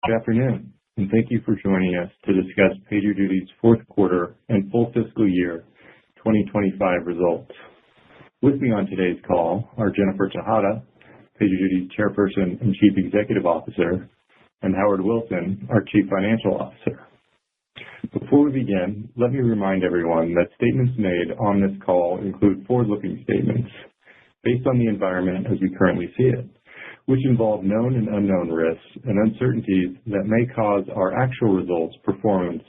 Good afternoon, and thank you for joining us to discuss PagerDuty's fourth quarter and full fiscal year 2025 results. With me on today's call are Jennifer Tejada, PagerDuty's Chairperson and Chief Executive Officer, and Howard Wilson, our Chief Financial Officer. Before we begin, let me remind everyone that statements made on this call include forward-looking statements based on the environment as we currently see it, which involve known and unknown risks and uncertainties that may cause our actual results, performance,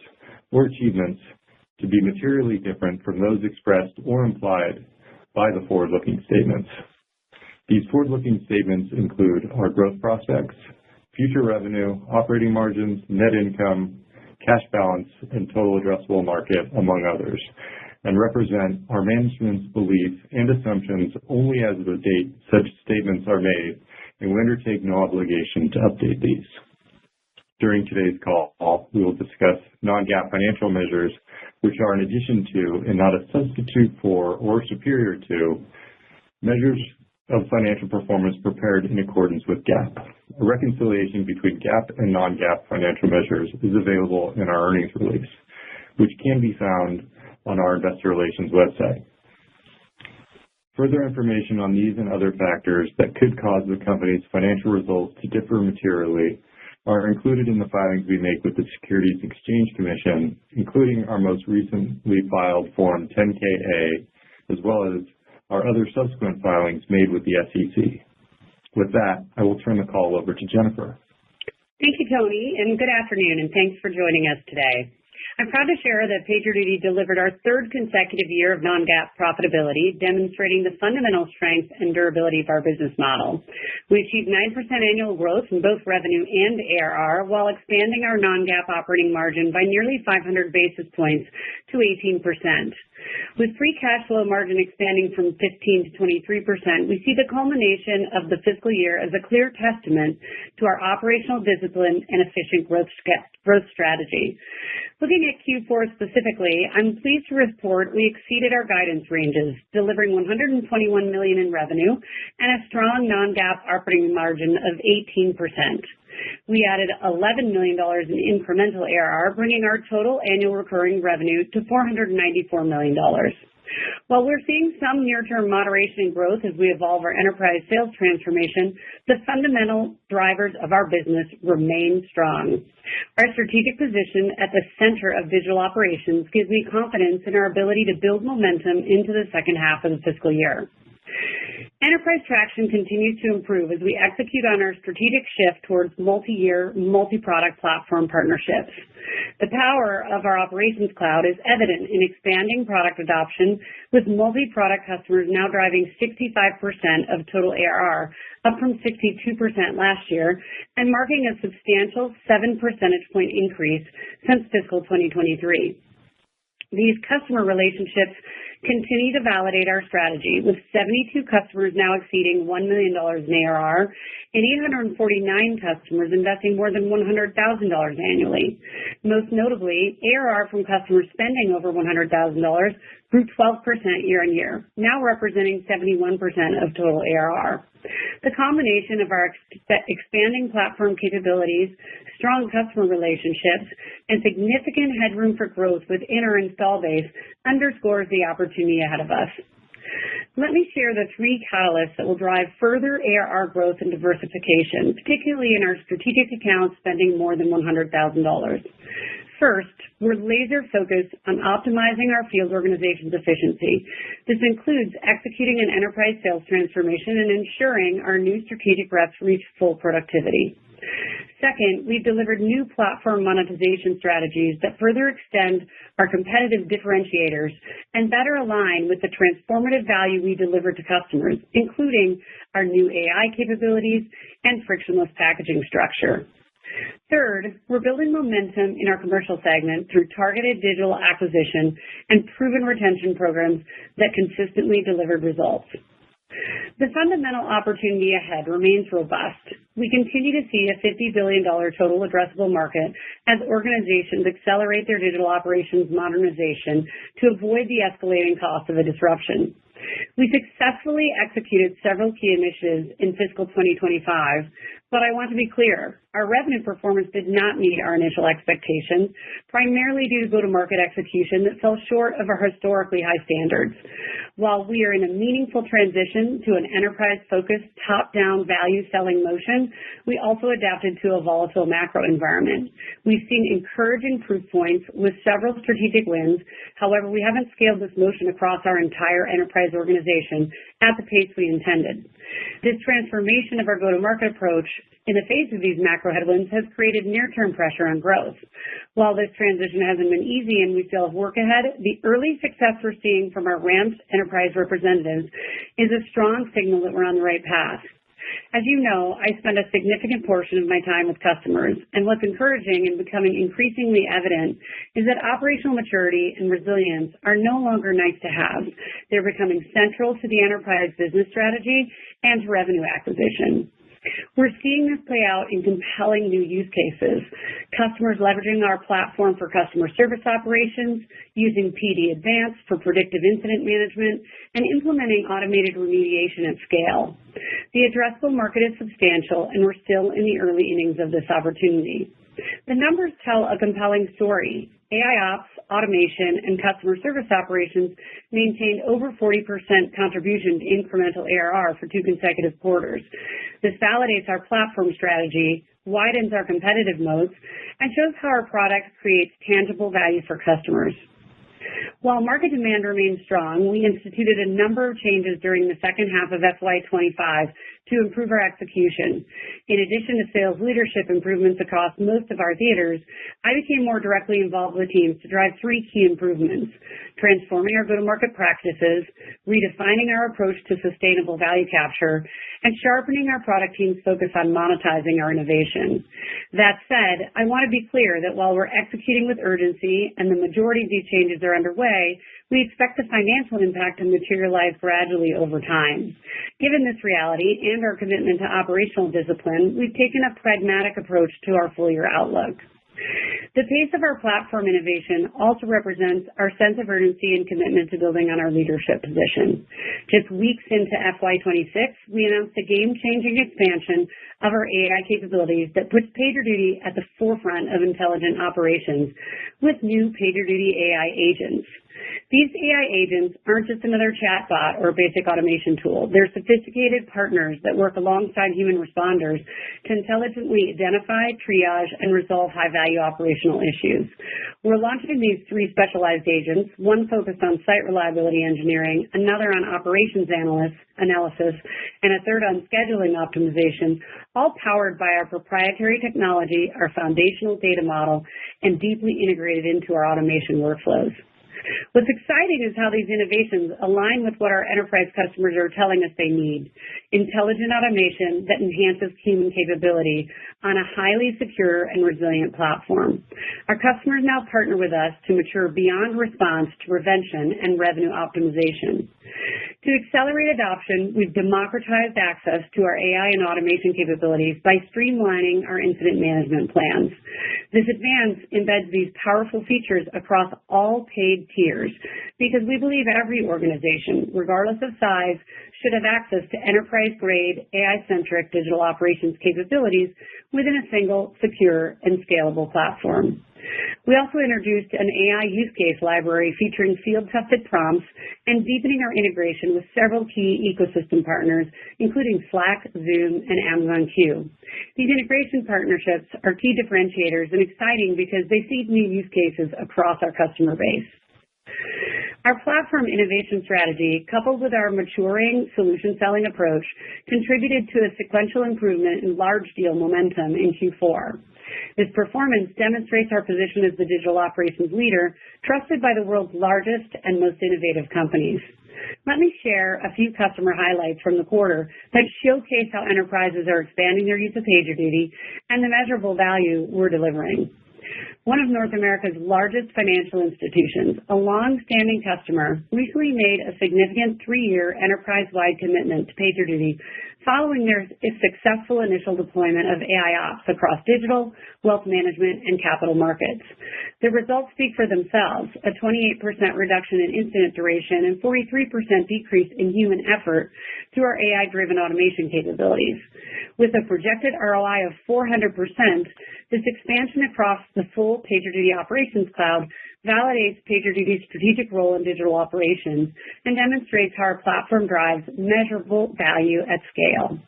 or achievements to be materially different from those expressed or implied by the forward-looking statements. These forward-looking statements include our growth prospects, future revenue, operating margins, net income, cash balance, and total addressable market, among others, and represent our management's beliefs and assumptions only as of the date such statements are made, and we undertake no obligation to update these. During today's call, we will discuss non-GAAP financial measures, which are in addition to and not a substitute for or superior to measures of financial performance prepared in accordance with GAAP. A reconciliation between GAAP and non-GAAP financial measures is available in our earnings release, which can be found on our investor relations website. Further information on these and other factors that could cause the company's financial results to differ materially are included in the filings we make with the Securities and Exchange Commission, including our most recently filed Form 10-K/A, as well as our other subsequent filings made with the SEC. With that, I will turn the call over to Jennifer. Thank you, Tony, and good afternoon, and thanks for joining us today. I'm proud to share that PagerDuty delivered our third consecutive year of non-GAAP profitability, demonstrating the fundamental strength and durability of our business model. We achieved 9% annual growth in both revenue and ARR while expanding our non-GAAP operating margin by nearly 500 basis points to 18%. With free cash flow margin expanding from 15 to 23%, we see the culmination of the fiscal year as a clear testament to our operational discipline and efficient growth strategy. Looking at Q4 specifically, I'm pleased to report we exceeded our guidance ranges, delivering $121 million in revenue and a strong non-GAAP operating margin of 18%. We added $11 million in incremental ARR, bringing our total annual recurring revenue to $494 million. While we're seeing some near-term moderation in growth as we evolve our enterprise sales transformation, the fundamental drivers of our business remain strong. Our strategic position at the center of digital operations gives me confidence in our ability to build momentum into the second half of the fiscal year. Enterprise traction continues to improve as we execute on our strategic shift towards multi-year, multi-product platform partnerships. The power of our operations cloud is evident in expanding product adoption, with multi-product customers now driving 65% of total ARR, up from 62% last year, and marking a substantial 7 percentage point increase since fiscal 2023. These customer relationships continue to validate our strategy, with 72 customers now exceeding $1 million in ARR and 849 customers investing more than $100,000 annually. Most notably, ARR from customers spending over $100,000 grew 12% year-on-year, now representing 71% of total ARR. The combination of our expanding platform capabilities, strong customer relationships, and significant headroom for growth within our install base underscores the opportunity ahead of us. Let me share the three catalysts that will drive further ARR growth and diversification, particularly in our strategic accounts spending more than $100,000. First, we're laser-focused on optimizing our field organization's efficiency. This includes executing an enterprise sales transformation and ensuring our new strategic reps reach full productivity. Second, we've delivered new platform monetization strategies that further extend our competitive differentiators and better align with the transformative value we deliver to customers, including our new AI capabilities and frictionless packaging structure. Third, we're building momentum in our commercial segment through targeted digital acquisition and proven retention programs that consistently delivered results. The fundamental opportunity ahead remains robust. We continue to see a $50 billion total addressable market as organizations accelerate their digital operations modernization to avoid the escalating cost of a disruption. We successfully executed several key initiatives in fiscal 2025, But I want to be clear, our revenue performance did not meet our initial expectations, primarily due to go-to-market execution that fell short of our historically high standards. While we are in a meaningful transition to an enterprise-focused, top-down value-selling motion, we also adapted to a volatile macro environment. We've seen encouraging proof points with several strategic wins. However, we haven't scaled this motion across our entire enterprise organization at the pace we intended. This transformation of our go-to-market approach in the face of these macro headwinds has created near-term pressure on growth. While this transition hasn't been easy and we still have work ahead, the early success we're seeing from our ramped enterprise representatives is a strong signal that we're on the right path. As you know, I spend a significant portion of my time with customers, and what's encouraging and becoming increasingly evident is that operational maturity and resilience are no longer nice to have. They're becoming central to the enterprise business strategy and to revenue acquisition. We're seeing this play out in compelling new use cases. Customers leveraging our platform for customer service operations, using PD Advanced for predictive incident management, and implementing automated remediation at scale. The addressable market is substantial, and we're still in the early innings of this opportunity. The numbers tell a compelling story. AIOps, automation, and customer service operations maintained over 40% contribution to incremental ARR for 2 consecutive quarters. This validates our platform strategy, widens our competitive moats, and shows how our product creates tangible value for customers. While market demand remains strong, we instituted a number of changes during the second half of FY25 to improve our execution. In addition to sales leadership improvements across most of our theaters, I became more directly involved with teams to drive 3 key improvements: transforming our go-to-market practices, redefining our approach to sustainable value capture, and sharpening our product team's focus on monetizing our innovation. That said, I want to be clear that while we're executing with urgency and the majority of these changes are underway, we expect the financial impact to materialize gradually over time. Given this reality and our commitment to operational discipline, we've taken a pragmatic approach to our full-year outlook. The pace of our platform innovation also represents our sense of urgency and commitment to building on our leadership position. Just weeks into FY26, we announced a game-changing expansion of our AI capabilities that puts PagerDuty at the forefront of intelligent operations with new PagerDuty AI agents. These AI agents aren't just another chatbot or basic automation tool. They're sophisticated partners that work alongside human responders to intelligently identify, triage, and resolve high-value operational issues. We're launching these 3 specialized agents, one focused on site reliability engineering, another on operations analysis, and a third on scheduling optimization, all powered by our proprietary technology, our foundational data model, and deeply integrated into our automation workflows. What's exciting is how these innovations align with what our enterprise customers are telling us they need: intelligent automation that enhances human capability on a highly secure and resilient platform. Our customers now partner with us to mature beyond response to prevention and revenue optimization. To accelerate adoption, we've democratized access to our AI and automation capabilities by streamlining our incident management plans. This advance embeds these powerful features across all paid tiers because we believe every organization, regardless of size, should have access to enterprise-grade, AI-centric digital operations capabilities within a single, secure, and scalable platform. We also introduced an AI use case library featuring field-tested prompts and deepening our integration with several key ecosystem partners, including Slack, Zoom, and Amazon Q. These integration partnerships are key differentiators and exciting because they seed new use cases across our customer base. Our platform innovation strategy, coupled with our maturing solution selling approach, contributed to a sequential improvement in large deal momentum in Q4. This performance demonstrates our position as the digital operations leader, trusted by the world's largest and most innovative companies. Let me share a few customer highlights from the quarter that showcase how enterprises are expanding their use of PagerDuty and the measurable value we're delivering. One of North America's largest financial institutions, a long-standing customer, recently made a significant 3-year enterprise-wide commitment to PagerDuty following their successful initial deployment of AIOps across digital, wealth management, and capital markets. The results speak for themselves, a 28% reduction in incident duration and 43% decrease in human effort through our AI-driven automation capabilities. With a projected ROI of 400%, this expansion across the full PagerDuty Operations Cloud validates PagerDuty's strategic role in digital operations and demonstrates how our platform drives measurable value at scale.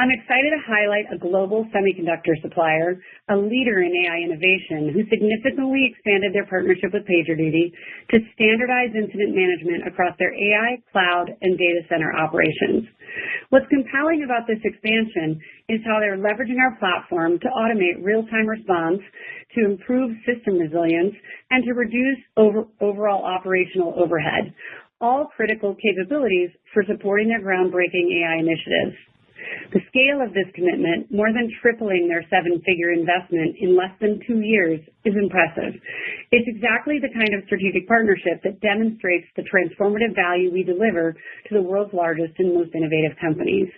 I'm excited to highlight a global semiconductor supplier, a leader in AI innovation, who significantly expanded their partnership with PagerDuty to standardize incident management across their AI, cloud, and data center operations. What's compelling about this expansion is how they're leveraging our platform to automate real-time response, to improve system resilience, and to reduce overall operational overhead, all critical capabilities for supporting their groundbreaking AI initiatives. The scale of this commitment, more than tripling their seven-figure investment in less than 2 years, is impressive. It's exactly the kind of strategic partnership that demonstrates the transformative value we deliver to the world's largest and most innovative companies.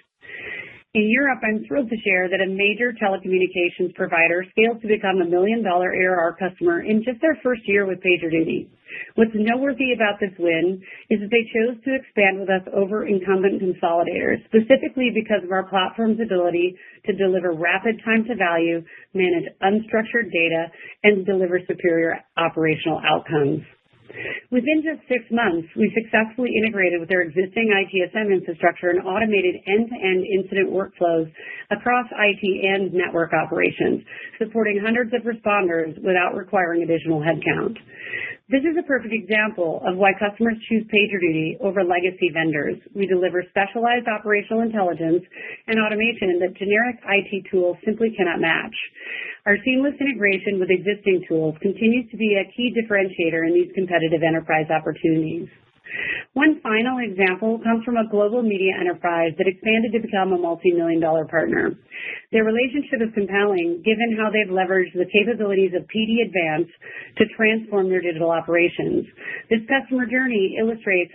In Europe, I'm thrilled to share that a major telecommunications provider scaled to become a $1 million ARR customer in just their first year with PagerDuty. What's noteworthy about this win is that they chose to expand with us over incumbent consolidators, specifically because of our platform's ability to deliver rapid time to value, manage unstructured data, and deliver superior operational outcomes. Within just 6 months, we successfully integrated with their existing ITSM infrastructure and automated end-to-end incident workflows across IT and network operations, supporting hundreds of responders without requiring additional headcount. This is a perfect example of why customers choose PagerDuty over legacy vendors. We deliver specialized operational intelligence and automation that generic IT tools simply cannot match. Our seamless integration with existing tools continues to be a key differentiator in these competitive enterprise opportunities. One final example comes from a global media enterprise that expanded to become a multi-million-dollar partner. Their relationship is compelling given how they've leveraged the capabilities of PD Advance to transform their digital operations. This customer journey illustrates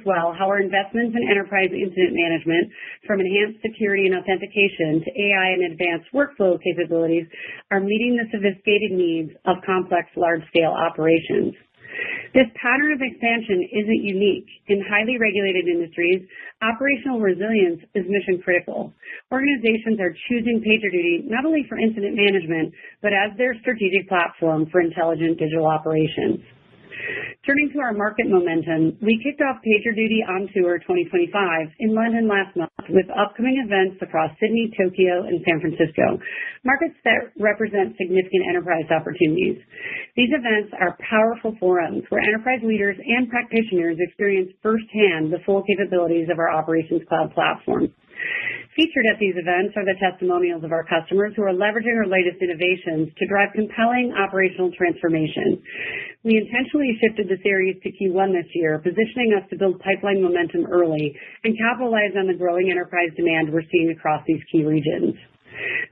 well how our investments in enterprise incident management, from enhanced security and authentication to AI and advanced workflow capabilities, are meeting the sophisticated needs of complex large-scale operations. This pattern of expansion isn't unique. In highly regulated industries, operational resilience is mission critical. Organizations are choosing PagerDuty not only for incident management, but as their strategic platform for intelligent digital operations. Turning to our market momentum, we kicked off PagerDuty On Tour 2025 in London last month with upcoming events across Sydney, Tokyo, and San Francisco, markets that represent significant enterprise opportunities. These events are powerful forums where enterprise leaders and practitioners experience firsthand the full capabilities of our Operations Cloud platform. Featured at these events are the testimonials of our customers who are leveraging our latest innovations to drive compelling operational transformation. We intentionally shifted the series to Q1 this year, positioning us to build pipeline momentum early and capitalize on the growing enterprise demand we're seeing across these key regions.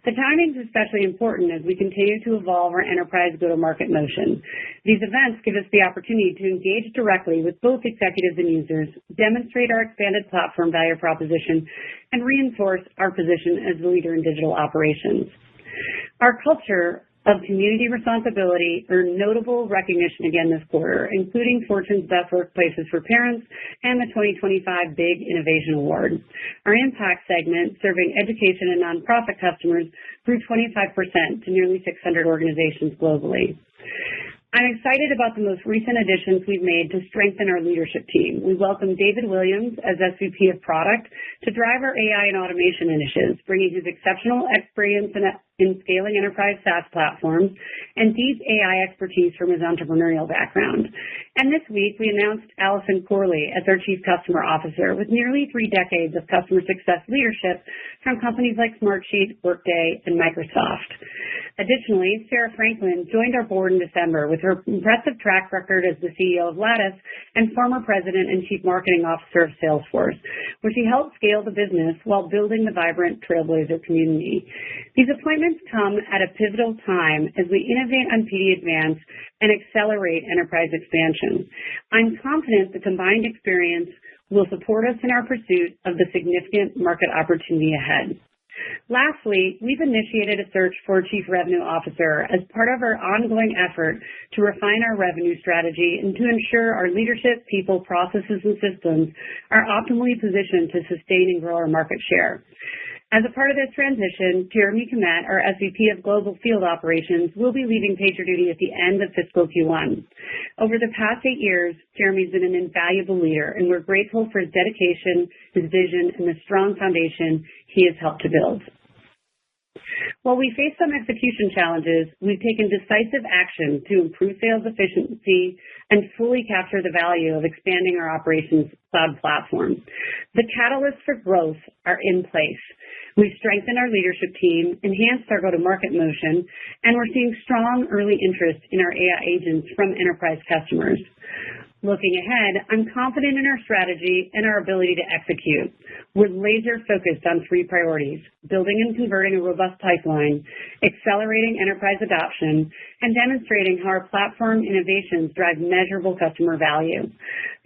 The timing is especially important as we continue to evolve our enterprise go-to-market motion. These events give us the opportunity to engage directly with both executives and users, demonstrate our expanded platform value proposition, and reinforce our position as the leader in digital operations. Our culture of community responsibility earned notable recognition again this quarter, including Fortune's Best Workplaces for Parents and the 2025 Big Innovation Award. Our impact segment, serving education and nonprofit customers, grew 25% to nearly 600 organizations globally. I'm excited about the most recent additions we've made to strengthen our leadership team. We welcome David Williams as SVP of Product to drive our AI and automation initiatives, bringing his exceptional experience in scaling enterprise SaaS platforms and deep AI expertise from his entrepreneurial background. And this week, we announced Allison Corley as our Chief Customer Officer with nearly 3 decades of customer success leadership from companies like Smartsheet, Workday, and Microsoft. Additionally, Sarah Franklin joined our board in December with her impressive track record as the CEO of Lattice and former president and chief marketing officer of Salesforce, where she helped scale the business while building the vibrant Trailblazer community. These appointments come at a pivotal time as we innovate on PD Advance and accelerate enterprise expansion. I'm confident the combined experience will support us in our pursuit of the significant market opportunity ahead. Lastly, we've initiated a search for a Chief Revenue Officer as part of our ongoing effort to refine our revenue strategy and to ensure our leadership, people, processes, and systems are optimally positioned to sustain and grow our market share. As a part of this transition, Jeremy Komet, our SVP of Global Field Operations, will be leaving PagerDuty at the end of fiscal Q1. Over the past 8 years, Jeremy's been an invaluable leader, and we're grateful for his dedication, his vision, and the strong foundation he has helped to build. While we face some execution challenges, we've taken decisive action to improve sales efficiency and fully capture the value of expanding our operations cloud platform. The catalysts for growth are in place. We've strengthened our leadership team, enhanced our go-to-market motion, and we're seeing strong early interest in our AI agents from enterprise customers. Looking ahead, I'm confident in our strategy and our ability to execute. We're laser-focused on 3 priorities: building and converting a robust pipeline, accelerating enterprise adoption, and demonstrating how our platform innovations drive measurable customer value.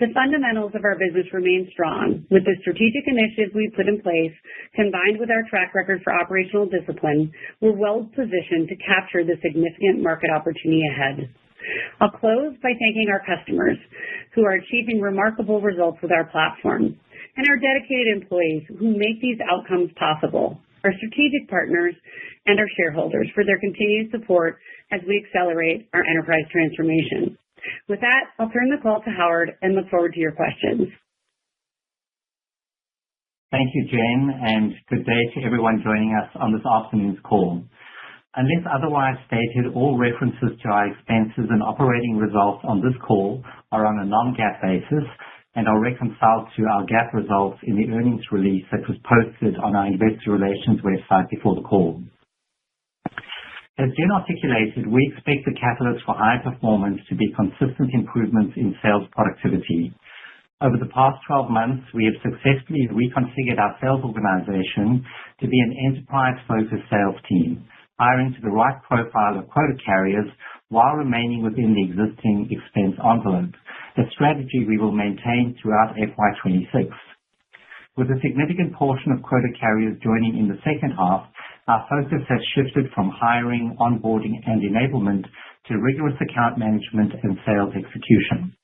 The fundamentals of our business remain strong. With the strategic initiatives we've put in place, combined with our track record for operational discipline, we're well-positioned to capture the significant market opportunity ahead. I'll close by thanking our customers who are achieving remarkable results with our platform, and our dedicated employees who make these outcomes possible, our strategic partners, and our shareholders for their continued support as we accelerate our enterprise transformation. With that, I'll turn the call to Howard and look forward to your questions. Thank you, Jen, and good day to everyone joining us on this afternoon's call. Unless otherwise stated, all references to our expenses and operating results on this call are on a non-GAAP basis and are reconciled to our GAAP results in the earnings release that was posted on our investor relations website before the call. As Jen articulated, we expect the catalyst for high performance to be consistent improvements in sales productivity. Over the past 12 months, we have successfully reconfigured our sales organization to be an enterprise-focused sales team, hiring to the right profile of quota carriers while remaining within the existing expense envelope, a strategy we will maintain throughout FY26. With a significant portion of quota carriers joining in the second half, our focus has shifted from hiring, onboarding, and enablement to rigorous account management and sales execution.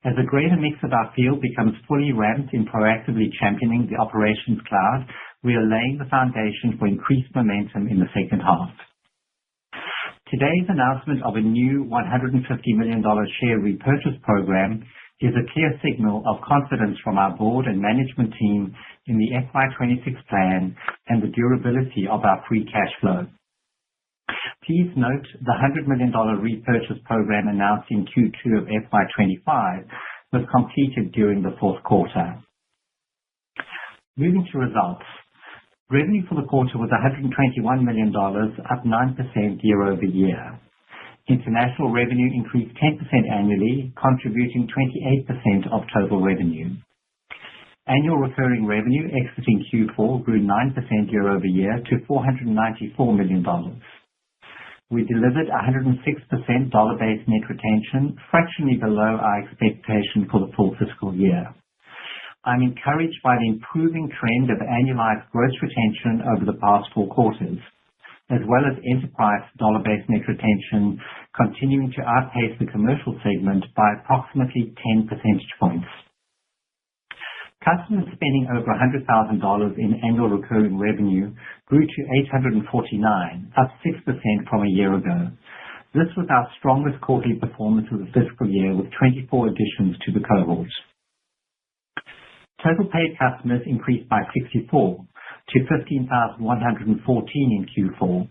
As a greater mix of our field becomes fully ramped in proactively championing the operations cloud, we are laying the foundation for increased momentum in the second half. Today's announcement of a new $150 million share repurchase program is a clear signal of confidence from our board and management team in the FY26 plan and the durability of our free cash flow. Please note the $100 million repurchase program announced in Q2 of FY25 was completed during the fourth quarter. Moving to results. Revenue for the quarter was $121 million, up 9% year over year. International revenue increased 10% annually, contributing 28% of total revenue. Annual recurring revenue exiting Q4 grew 9% year over year to $494 million. We delivered 106% dollar-based net retention, fractionally below our expectation for the full fiscal year. I'm encouraged by the improving trend of annualized gross retention over the past 4 quarters, as well as enterprise dollar-based net retention continuing to outpace the commercial segment by approximately 10 percentage points. Customers spending over $100,000 in annual recurring revenue grew to 849, up 6% from a year ago. This was our strongest quarterly performance of the fiscal year, with 24 additions to the cohort. Total paid customers increased by 64 to 15,114 in Q4.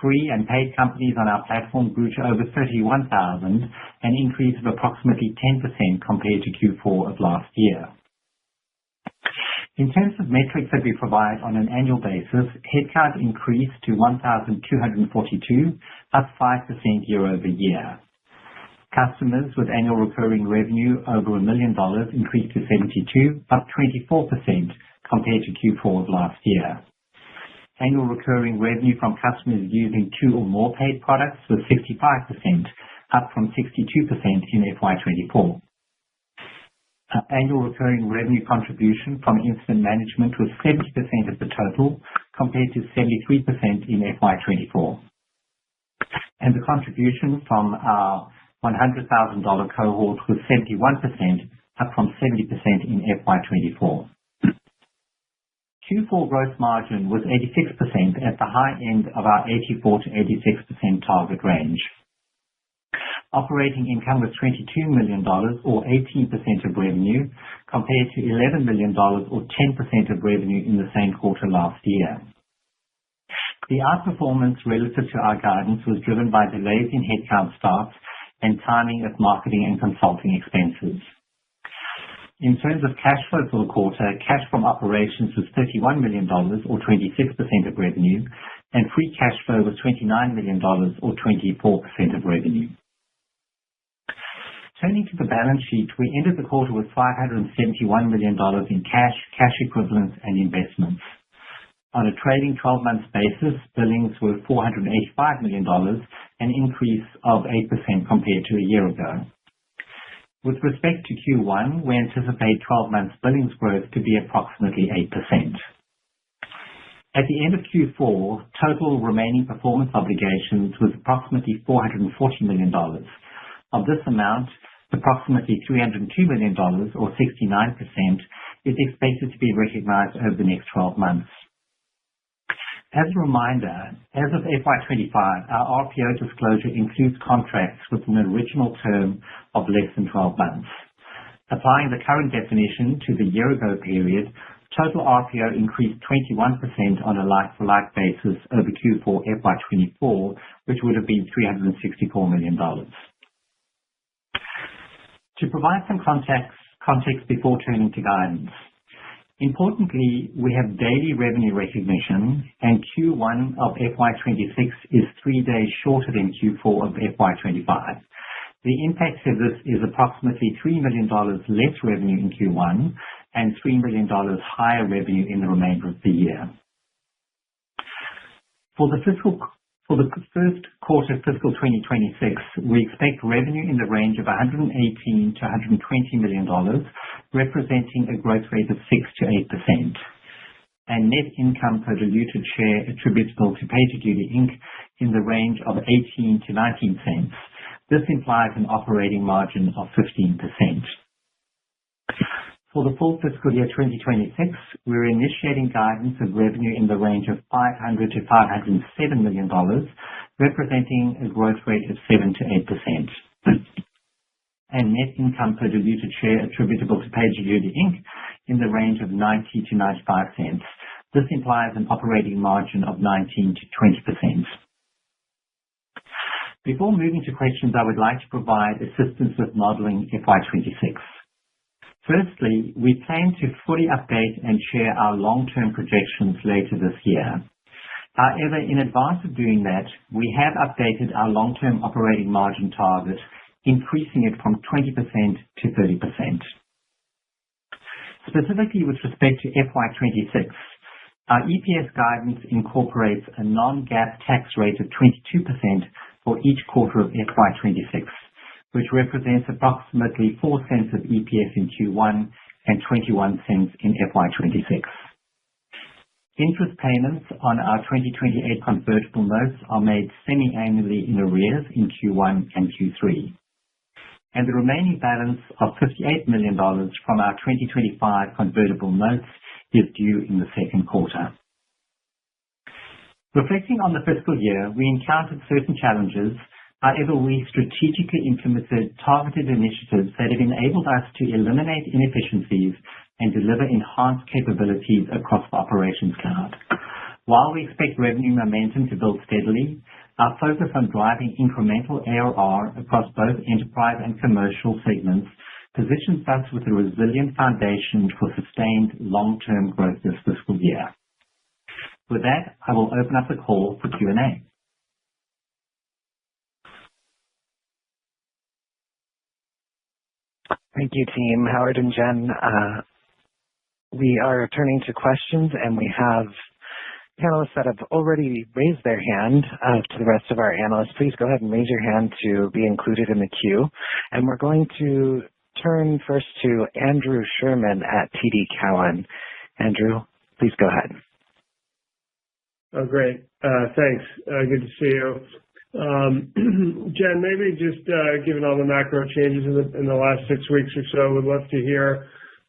Free and paid companies on our platform grew to over 31,000, an increase of approximately 10% compared to Q4 of last year. In terms of metrics that we provide on an annual basis, headcount increased to 1,242, up 5% year over year. Customers with annual recurring revenue over $1 million increased to 72, up 24% compared to Q4 of last year. Annual recurring revenue from customers using 2 or more paid products was 65%, up from 62% in FY24. Annual recurring revenue contribution from incident management was 70% of the total, compared to 73% in FY24. And the contribution from our $100,000 cohort was 71%, up from 70% in FY24. Q4 gross margin was 86% at the high end of our 84 to 86% target range. Operating income was $22 million, or 18% of revenue, compared to $11 million, or 10% of revenue in the same quarter last year. The outperformance relative to our guidance was driven by delays in headcount starts and timing of marketing and consulting expenses. In terms of cash flow for the quarter, cash from operations was $31 million, or 26% of revenue, and free cash flow was $29 million, or 24% of revenue. Turning to the balance sheet, we ended the quarter with $571 million in cash equivalents, and investments. On a trailing 12-month basis, billings were $485 million, an increase of 8% compared to a year ago. With respect to Q1, we anticipate 12-month billings growth to be approximately 8%. At the end of Q4, total remaining performance obligations was approximately $440 million. Of this amount, approximately $302 million, or 69%, is expected to be recognized over the next 12 months. As a reminder, as of FY25, our RPO disclosure includes contracts with an original term of less than 12 months. Applying the current definition to the year-ago period, total RPO increased 21% on a like-for-like basis over Q4 FY24, which would have been $364 million. To provide some context before turning to guidance, importantly, we have daily revenue recognition, and Q1 of FY26 is 3 days shorter than Q4 of FY25. The impact of this is approximately $3 million less revenue in Q1 and $3 million higher revenue in the remainder of the year. For the first quarter fiscal 2026, we expect revenue in the range of $118 to $120 million, representing a growth rate of 6 to 8%, and net income per diluted share attributable to PagerDuty Inc. in the range of 18 to 19 cents. This implies an operating margin of 15%. For the full fiscal year 2026, we're initiating guidance of revenue in the range of $500 to $507 million, representing a growth rate of 7 to 8%, and net income per diluted share attributable to PagerDuty Inc. in the range of 90 to 95 cents. This implies an operating margin of 19 to 20%. Before moving to questions, I would like to provide assistance with modeling FY26. Firstly, we plan to fully update and share our long-term projections later this year. However, in advance of doing that, we have updated our long-term operating margin target, increasing it from 20% to 30%. Specifically with respect to FY26, our EPS guidance incorporates a non-GAAP tax rate of 22% for each quarter of FY26, which represents approximately 4 cents of EPS in Q1 and 21 cents in FY26. Interest payments on our 2028 convertible notes are made semi-annually in arrears in Q1 and Q3. And the remaining balance of $58 million from our 2025 convertible notes is due in the second quarter. Reflecting on the fiscal year, we encountered certain challenges. However, we strategically implemented targeted initiatives that have enabled us to eliminate inefficiencies and deliver enhanced capabilities across the Operations Cloud. While we expect revenue momentum to build steadily, our focus on driving incremental ARR across both enterprise and commercial segments positions us with a resilient foundation for sustained long-term growth this fiscal year. With that, I will open up the call for Q&A. Thank you, team. Howard and Jen, we are turning to questions, and we have panelists that have already raised their hand. To the rest of our analysts, please go ahead and raise your hand to be included in the queue. And we're going to turn first to Andrew Sherman at TD Cowen. Andrew, please go ahead. Oh, great. Thanks. Good to see you. Jen, maybe just given all the macro changes in the last 6 weeks or so, would love to hear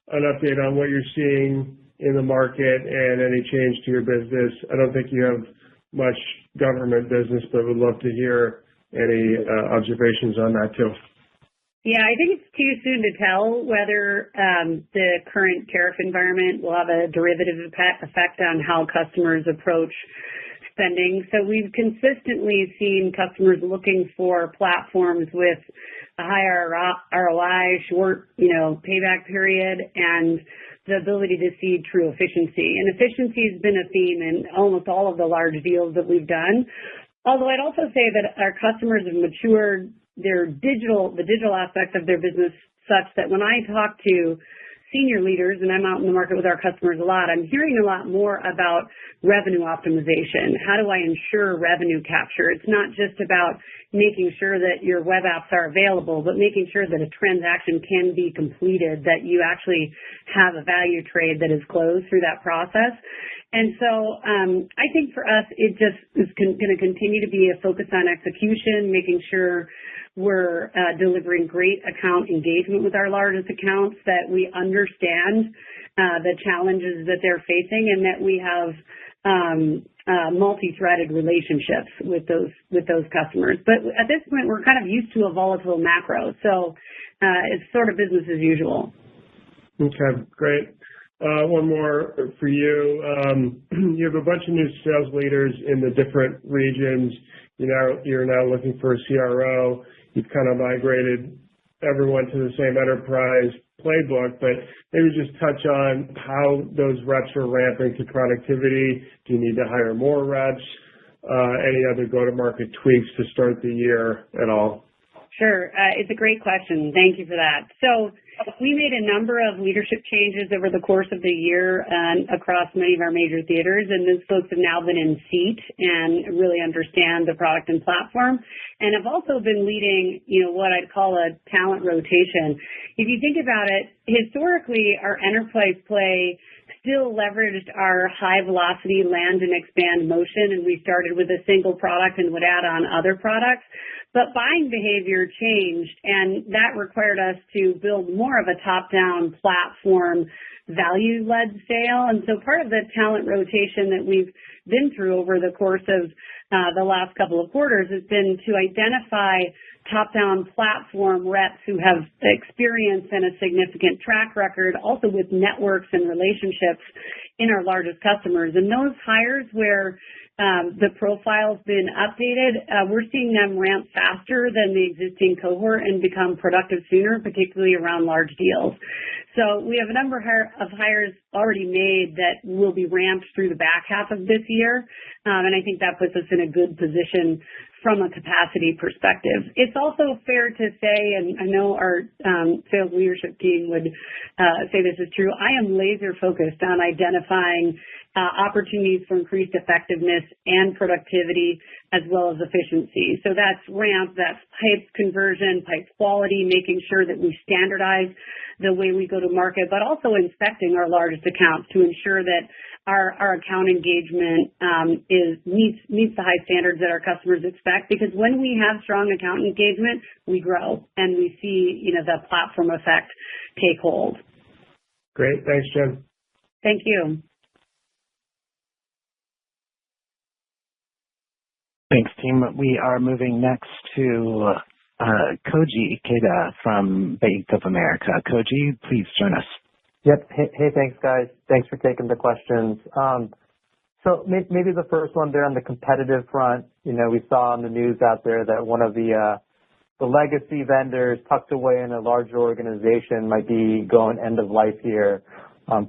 an update on what you're seeing in the market and any change to your business. I don't think you have much government business, but would love to hear any observations on that too. Yeah, I think it's too soon to tell whether the current tariff environment will have a derivative effect on how customers approach spending. So we've consistently seen customers looking for platforms with a higher ROI, short, payback period, and the ability to see true efficiency. And efficiency has been a theme in almost all of the large deals that we've done. Although I'd also say that our customers have matured the digital aspect of their business such that when I talk to senior leaders, and I'm out in the market with our customers a lot, I'm hearing a lot more about revenue optimization. How do I ensure revenue capture? It's not just about making sure that your web apps are available, but making sure that a transaction can be completed, that you actually have a value trade that is closed through that process. And so I think for us, it just is going to continue to be a focus on execution, making sure we're delivering great account engagement with our largest accounts, that we understand the challenges that they're facing, and that we have multi-threaded relationships with those customers. But at this point, we're kind of used to a volatile macro, so it's sort of business as usual. Okay, great. One more for you. You have a bunch of new sales leaders in the different regions. You're now looking for a CRO. You've kind of migrated everyone to the same enterprise playbook, but maybe just touch on how those reps are ramping to productivity. Do you need to hire more reps? Any other go-to-market tweaks to start the year at all? Sure. It's a great question. Thank you for that. So we made a number of leadership changes over the course of the year across many of our major theaters, and those folks have now been in seat and really understand the product and platform, and have also been leading, what I'd call a talent rotation. If you think about it, historically, our enterprise play still leveraged our high-velocity land and expand motion, and we started with a single product and would add on other products. But buying behavior changed, and that required us to build more of a top-down platform value-led sale. And so part of the talent rotation that we've been through over the course of the last couple of quarters has been to identify top-down platform reps who have experience and a significant track record, also with networks and relationships in our largest customers. And those hires where the profile's been updated, we're seeing them ramp faster than the existing cohort and become productive sooner, particularly around large deals. So we have a number of hires already made that will be ramped through the back half of this year, and I think that puts us in a good position from a capacity perspective. It's also fair to say, and I know our sales leadership team would say this is true, I am laser focused on identifying opportunities for increased effectiveness and productivity as well as efficiency. So that's ramp, that's pipe conversion, pipe quality, making sure that we standardize the way we go to market, but also inspecting our largest accounts to ensure that our account engagement meets the high standards that our customers expect. Because when we have strong account engagement, we grow and we see the platform effect take hold. Great, thanks, Jen. Thank you. Thanks, team. We are moving next to Koji Ikeda from Bank of America. Koji, please join us. Yep. Hey, thanks, guys. Thanks for taking the questions. So maybe the first one there on the competitive front, we saw on the news out there that one of the legacy vendors tucked away in a larger organization might be going end of life here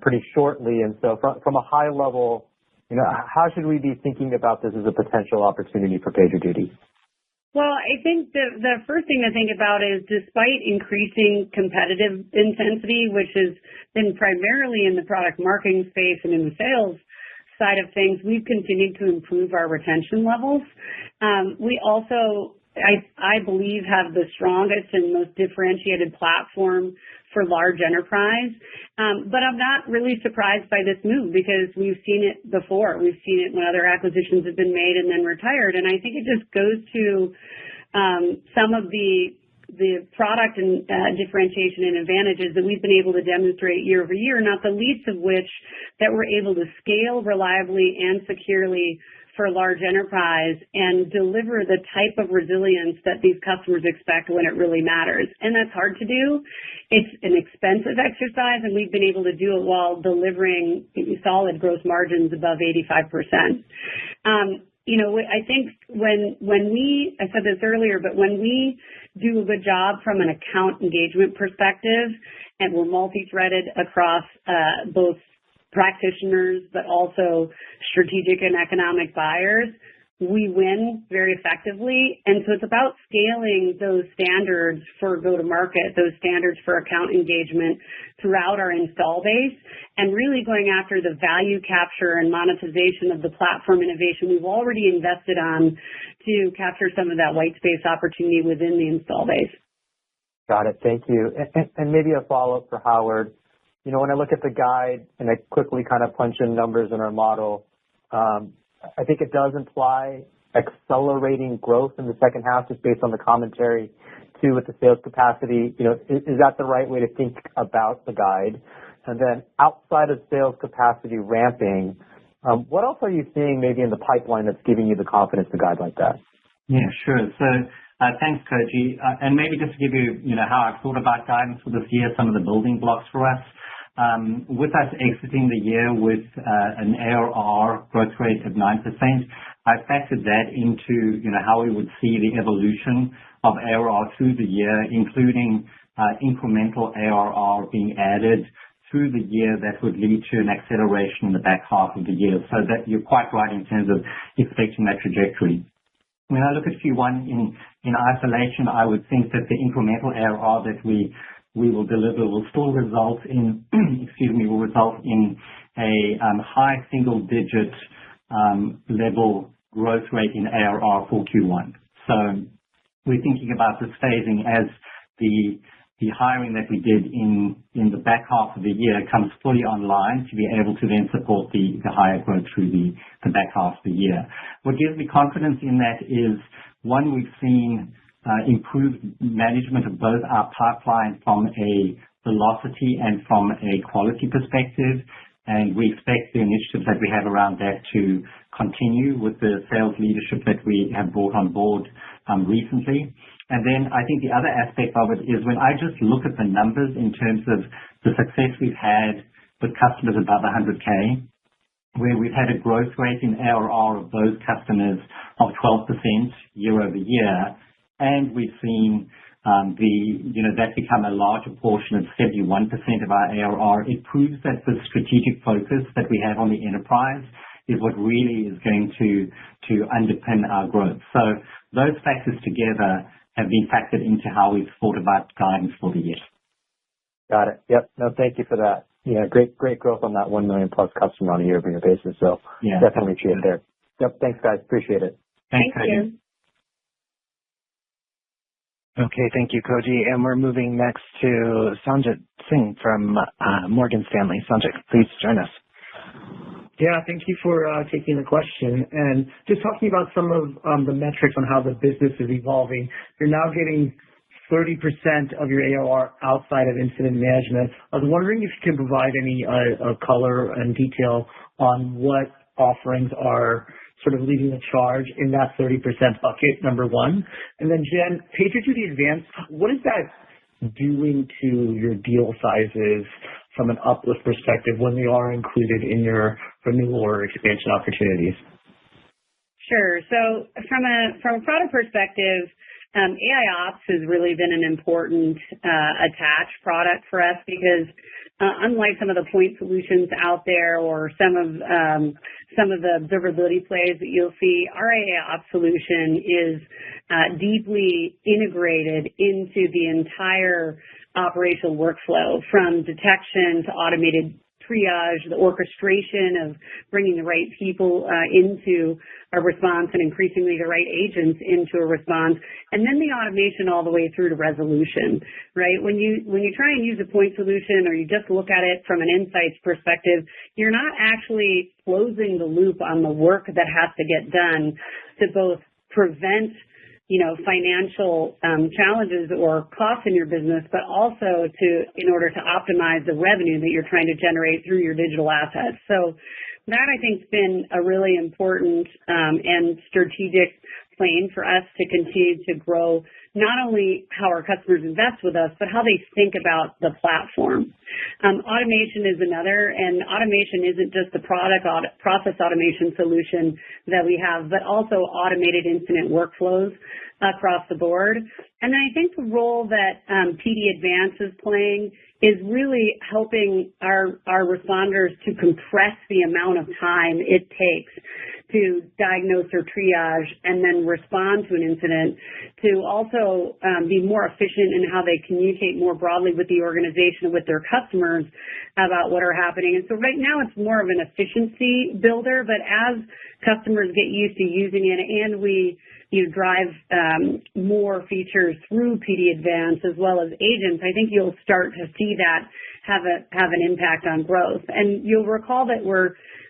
pretty shortly. And so from a high level, how should we be thinking about this as a potential opportunity for PagerDuty? Well, I think the first thing to think about is despite increasing competitive intensity, which has been primarily in the product marketing space and in the sales side of things, we've continued to improve our retention levels. We also I believe, have the strongest and most differentiated platform for large enterprise. But I'm not really surprised by this move because we've seen it before. We've seen it when other acquisitions have been made and then retired. And I think it just goes to some of the product and differentiation and advantages that we've been able to demonstrate year over year, not the least of which that we're able to scale reliably and securely for large enterprise and deliver the type of resilience that these customers expect when it really matters. And that's hard to do. It's an expensive exercise, and we've been able to do it while delivering solid gross margins above 85%. I think I said this earlier, but when we do a good job from an account engagement perspective, and we're multi-threaded across both practitioners, but also strategic and economic buyers, we win very effectively. And so it's about scaling those standards for go-to-market, those standards for account engagement throughout our install base, and really going after the value capture and monetization of the platform innovation we've already invested on to capture some of that white space opportunity within the install base. Got it. Thank you. And maybe a follow-up for Howard. When I look at the guide and I quickly kind of punch in numbers in our model, I think it does imply accelerating growth in the second half just based on the commentary too with the sales capacity. Is that the right way to think about the guide? And then outside of sales capacity ramping, what else are you seeing maybe in the pipeline that's giving you the confidence to guide like that? Yeah, sure. So thanks, Koji. And maybe just to give you, how I've thought about guidance for this year, some of the building blocks for us. With us exiting the year with an ARR growth rate of 9%, I factored that into, how we would see the evolution of ARR through the year, including incremental ARR being added through the year that would lead to an acceleration in the back half of the year. So that you're quite right in terms of expecting that trajectory. When I look at Q1 in isolation, I would think that the incremental ARR that we will deliver will still result in, will result in a high single-digit level growth rate in ARR for Q1. So we're thinking about this phasing as the hiring that we did in the back half of the year comes fully online to be able to then support the higher growth through the back half of the year. What gives me confidence in that is, one, we've seen improved management of both our pipeline from a velocity and from a quality perspective, and we expect the initiatives that we have around that to continue with the sales leadership that we have brought on board recently. And then I think the other aspect of it is when I just look at the numbers in terms of the success we've had with customers above 100K, where we've had a growth rate in ARR of those customers of 12% year over year, and we've seen that become a larger portion of 71% of our ARR. It proves that the strategic focus that we have on the enterprise is what really is going to underpin our growth. So those factors together have been factored into how we've thought about guidance for the year. Got it. Yep. No, thank you for that. Yeah, great growth on that 1 million plus customer on a year-over-year basis. So definitely appreciate it there. Yep. Thanks, guys. Appreciate it. Thank you. Okay, thank you, Koji. And we're moving next to Sanjit Singh from Morgan Stanley. Sanjit, please join us. Yeah, thank you for taking the question. And just talking about some of the metrics on how the business is evolving, you're now getting 30% of your ARR outside of incident management. I was wondering if you can provide any color and detail on what offerings are sort of leading the charge in that 30% bucket, number one. And then Jen, PagerDuty Advanced, what is that doing to your deal sizes from an uplift perspective when they are included in your renewal or expansion opportunities? Sure. So from a product perspective, AIOps has really been an important attached product for us because unlike some of the point solutions out there or some of the observability plays that you'll see, our AIOps solution is deeply integrated into the entire operational workflow, from detection to automated triage, the orchestration of bringing the right people into a response and increasingly the right agents into a response, and then the automation all the way through to resolution, right? When you try and use a point solution or you just look at it from an insights perspective, you're not actually closing the loop on the work that has to get done to both prevent financial challenges or costs in your business, but also in order to optimize the revenue that you're trying to generate through your digital assets. So that, I think, has been a really important and strategic plane for us to continue to grow not only how our customers invest with us, but how they think about the platform. Automation is another, and automation isn't just the process automation solution that we have, but also automated incident workflows across the board. And then I think the role that PD Advance is playing is really helping our responders to compress the amount of time it takes to diagnose or triage and then respond to an incident, to also be more efficient in how they communicate more broadly with the organization, with their customers about what are happening. And so right now it's more of an efficiency builder, but as customers get used to using it and we drive more features through PD Advance as well as agents, I think you'll start to see that have an impact on growth. And you'll recall that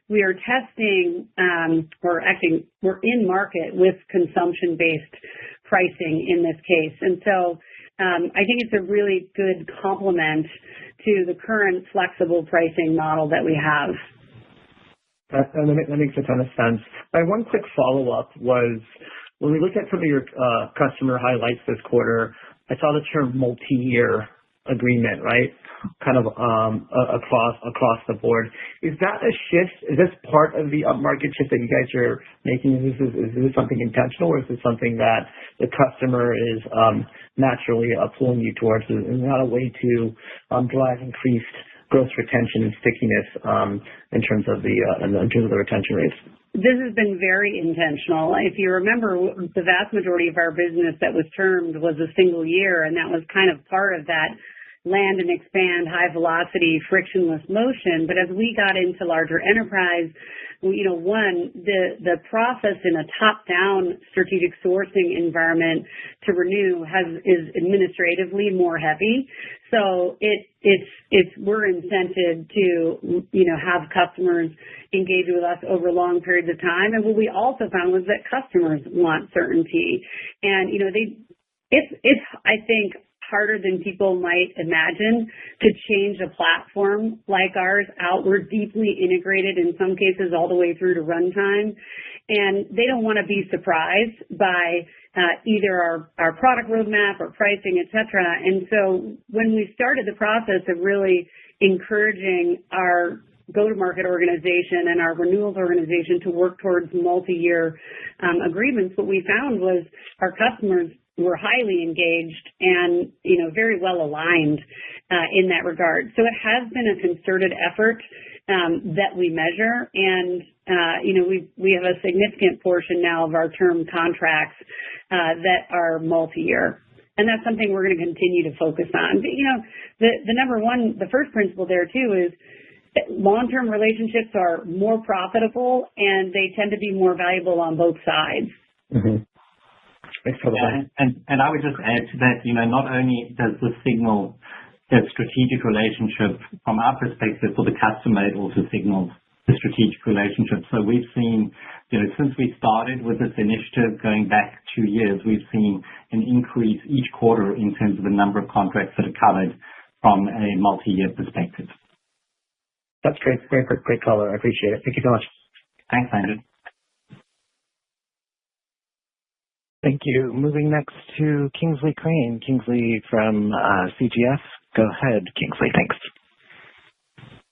we are testing, we're in market with consumption-based pricing in this case. And so I think it's a really good complement to the current flexible pricing model that we have. That makes a ton of sense. My one quick follow-up was, when we look at some of your customer highlights this quarter, I saw the term multi-year agreement, right? Kind of across the board. Is that a shift? Is this part of the upmarket shift that you guys are making? Is this something intentional, or is this something that the customer is naturally pulling you towards? Is that a way to drive increased gross retention and stickiness in terms of the retention rates? This has been very intentional. If you remember, the vast majority of our business that was termed was a single year, and that was kind of part of that land and expand, high velocity, frictionless motion. But as we got into larger enterprise, the process in a top-down strategic sourcing environment to renew is administratively more heavy. So we're incented to have customers engage with us over long periods of time. And what we also found was that customers want certainty, and it's I think harder than people might imagine to change a platform like ours out. We're deeply integrated in some cases all the way through to runtime, and they don't want to be surprised by either our product roadmap or pricing, et cetera. And so when we started the process of really encouraging our go-to-market organization and our renewals organization to work towards multi-year agreements, what we found was our customers were highly engaged and, very well aligned in that regard. So it has been a concerted effort that we measure, and, we have a significant portion now of our term contracts that are multi-year. And that's something we're going to continue to focus on. But, the first principle there too is long-term relationships are more profitable and they tend to be more valuable on both sides. Mm-hmm. And I would just add to that, not only does this signal the strategic relationship from our perspective for the customer, it also signals the strategic relationship. So we've seen, since we started with this initiative going back 2 years, we've seen an increase each quarter in terms of the number of contracts that are covered from a multi-year perspective. That's great. Great color. I appreciate it. Thank you so much. Thanks, Andrew. Thank you. Moving next to Kingsley Crane. Kingsley from CGS. Go ahead, Kingsley. Thanks.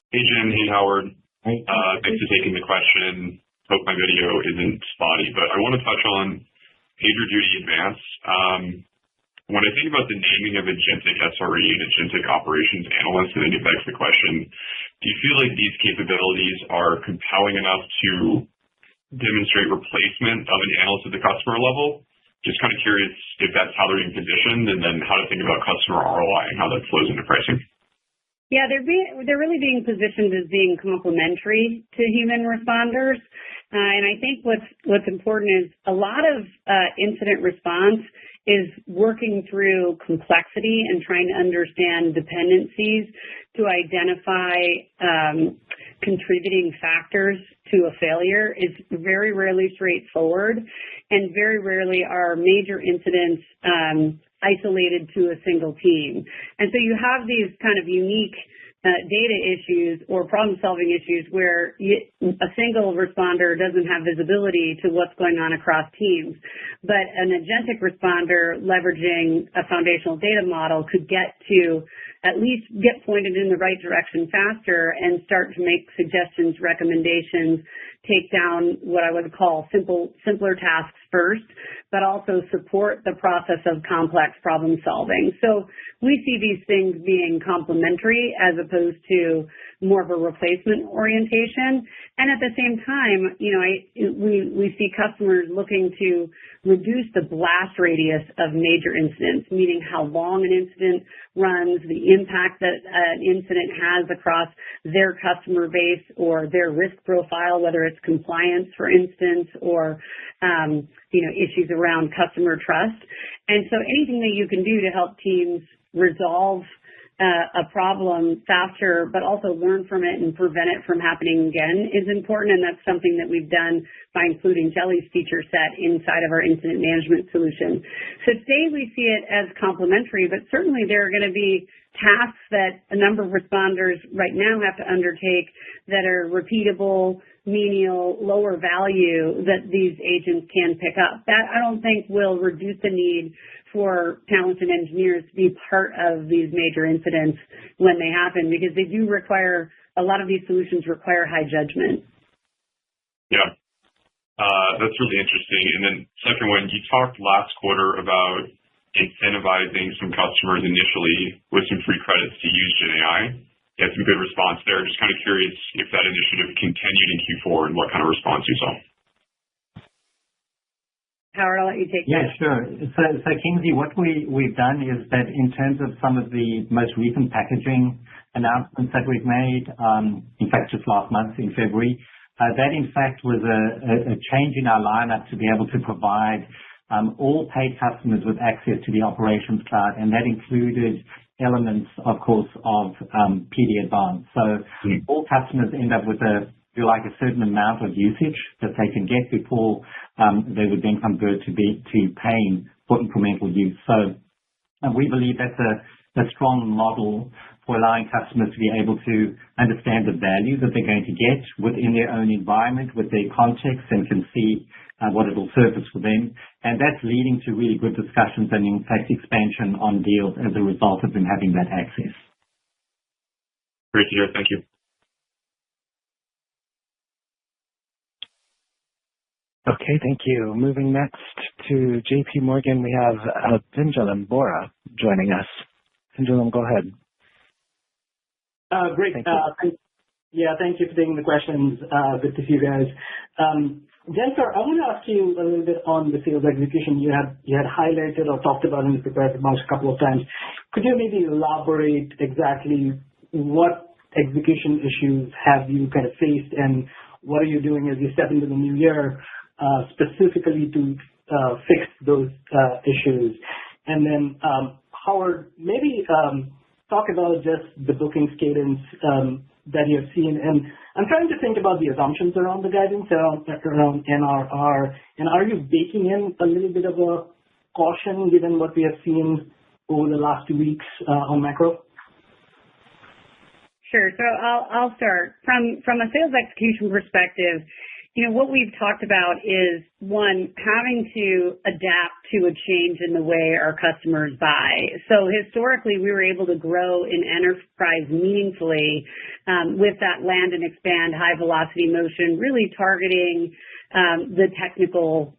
Hey, Jim. Hey, Howard. Hey. Thanks for taking the question. Hope my video isn't spotty, but I want to touch on PagerDuty Advance. When I think about the naming of agentic SRE and agentic operations analyst, I think it begs the question, do you feel like these capabilities are compelling enough to demonstrate replacement of an analyst at the customer level? Just kind of curious if that's how they're being positioned, and then how to think about customer ROI and how that flows into pricing. Yeah, they're really being positioned as being complementary to human responders. And I think what's important is a lot of incident response is working through complexity and trying to understand dependencies to identify contributing factors to a failure. Is very rarely straightforward, and very rarely are major incidents isolated to a single team. And so you have these kind of unique data issues or problem-solving issues where a single responder doesn't have visibility to what's going on across teams. But an agentic responder leveraging a foundational data model could get to at least get pointed in the right direction faster and start to make suggestions, recommendations, take down what I would call simpler tasks first, but also support the process of complex problem solving. So we see these things being complementary as opposed to more of a replacement orientation. And at the same time, we see customers looking to reduce the blast radius of major incidents, meaning how long an incident runs, the impact that an incident has across their customer base or their risk profile, whether it's compliance, for instance, or issues around customer trust. And so anything that you can do to help teams resolve a problem faster, but also learn from it and prevent it from happening again is important, and that's something that we've done by including Jelly's feature set inside of our incident management solution. So today we see it as complementary, but certainly there are going to be tasks that a number of responders right now have to undertake that are repeatable, menial, lower value that these agents can pick up. That I don't think will reduce the need for talented engineers to be part of these major incidents when they happen, because they do require, a lot of these solutions require high judgment. Yeah, that's really interesting. And then second one, you talked last quarter about incentivizing some customers initially with some free credits to use GenAI. You had some good response there. Just kind of curious if that initiative continued in Q4 and what kind of response you saw. Howard, I'll let you take that. Yeah, sure. So Kingsley, what we've done is that in terms of some of the most recent packaging announcements that we've made, in fact, just last month in February, that in fact was a change in our lineup to be able to provide all paid customers with access to the Operations Cloud, and that included elements, of course, of PD Advanced. So all customers end up with a certain amount of usage that they can get before they would then convert to paying for incremental use. So we believe that's a strong model for allowing customers to be able to understand the value that they're going to get within their own environment, with their context, and can see what it will surface for them. And that's leading to really good discussions and, in fact, expansion on deals as a result of them having that access. Great to hear. Thank you. Okay, thank you. Moving next to JP Morgan, we have Pinjalim Bora joining us. Pinjalim, go ahead. Great. Thank you. Thank you for taking the questions. Good to see you guys. Jennifer, I want to ask you a little bit on the sales execution you had highlighted or talked about in the prepared remarks a couple of times. Could you maybe elaborate exactly what execution issues have you kind of faced, and what are you doing as you step into the new year specifically to fix those issues? And then Howard, maybe talk about just the bookings cadence that you have seen. And I'm trying to think about the assumptions around the guidance around NRR. And are you baking in a little bit of a caution given what we have seen over the last 2 weeks on macro? Sure. So I'll start. From a sales execution perspective, what we've talked about is, one, having to adapt to a change in the way our customers buy. So historically, we were able to grow in enterprise meaningfully with that land and expand high velocity motion, really targeting the technical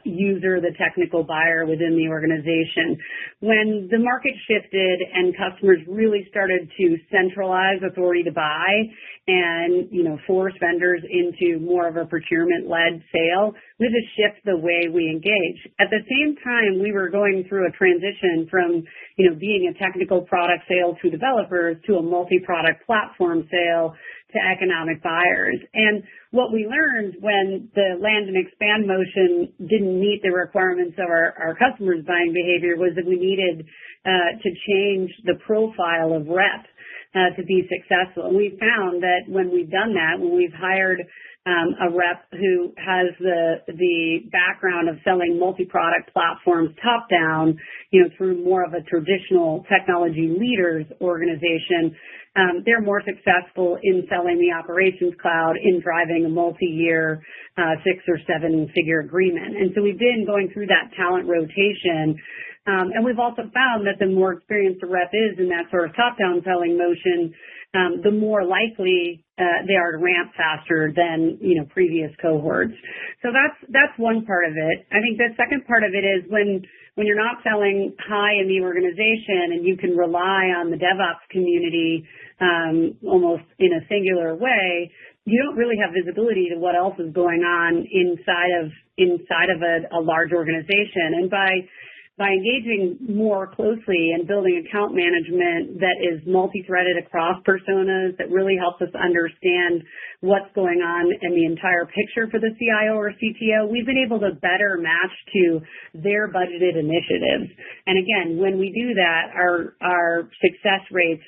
user, the technical buyer within the organization. When the market shifted and customers really started to centralize authority to buy and, force vendors into more of a procurement-led sale. We had to shift the way we engage. At the same time, we were going through a transition from, being a technical product sale to developers to a multi-product platform sale to economic buyers. And what we learned when the land and expand motion didn't meet the requirements of our customers' buying behavior was that we needed to change the profile of rep to be successful. And we found that when we've done that, when we've hired a rep who has the background of selling multi-product platforms top down, through more of a traditional technology leaders organization, they're more successful in selling the operations cloud, in driving a multi-year 6 or 7 figure agreement. And so we've been going through that talent rotation. And we've also found that the more experienced a rep is in that sort of top-down selling motion, the more likely they are to ramp faster than, previous cohorts. So that's one part of it. I think the second part of it is when you're not selling high in the organization and you can rely on the DevOps community almost in a singular way, you don't really have visibility to what else is going on inside of a large organization. And by engaging more closely and building account management that is multi-threaded across personas, that really helps us understand what's going on in the entire picture for the CIO or CTO, we've been able to better match to their budgeted initiatives. And again, when we do that, our success rates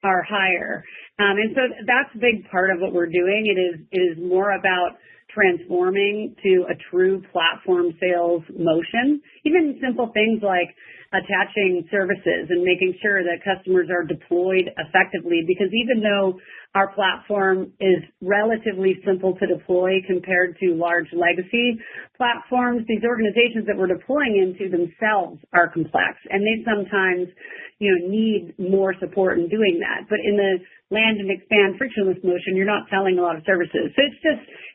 are higher. And so that's a big part of what we're doing. It is more about transforming to a true platform sales motion, even simple things like attaching services and making sure that customers are deployed effectively, because even though our platform is relatively simple to deploy compared to large legacy platforms, these organizations that we're deploying into themselves are complex, and they sometimes need more support in doing that. But in the land and expand frictionless motion, you're not selling a lot of services. So